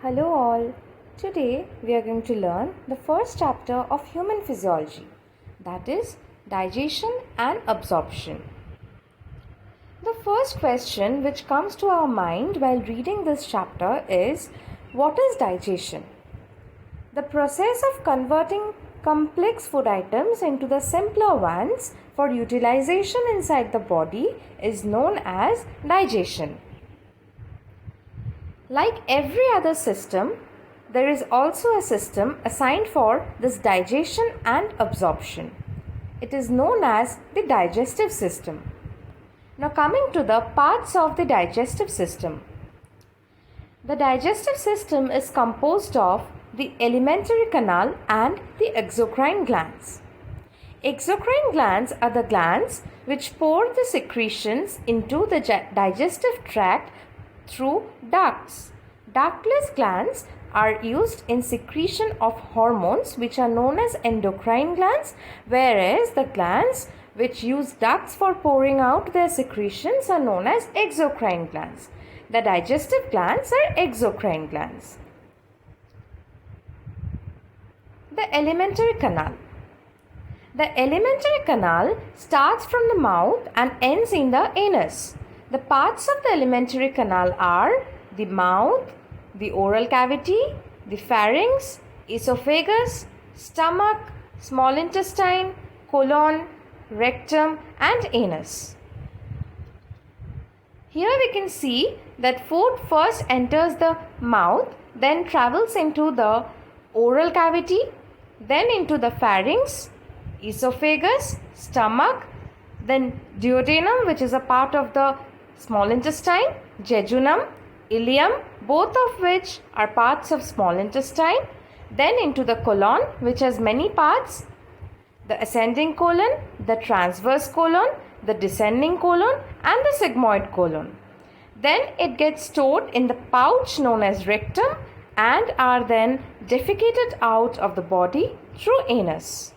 Hello all. Today we are going to learn the first chapter of human physiology, that is digestion and absorption. The first question which comes to our mind while reading this chapter is, what is digestion? The process of converting complex food items into the simpler ones for utilization inside the body is known as digestion. Like every other system, there is also a system assigned for this digestion and absorption. It is known as the digestive system. Now coming to the parts of the digestive system. The digestive system is composed of the alimentary canal and the exocrine glands. Exocrine glands are the glands which pour the secretions into the digestive tract through ducts. Ductless glands are used in secretion of hormones which are known as endocrine glands, whereas the glands which use ducts for pouring out their secretions are known as exocrine glands. The digestive glands are exocrine glands. The alimentary canal. The alimentary canal starts from the mouth and ends in the anus. The parts of the alimentary canal are the mouth, the oral cavity, the pharynx, esophagus, stomach, small intestine, colon, rectum and anus. Here we can see that food first enters the mouth, then travels into the oral cavity, then into the pharynx, esophagus, stomach, then duodenum, which is a part of the small intestine, jejunum, ileum, both of which are parts of small intestine, then into the colon, which has many parts, the ascending colon, the transverse colon, the descending colon and the sigmoid colon. Then it gets stored in the pouch known as rectum and are then defecated out of the body through anus.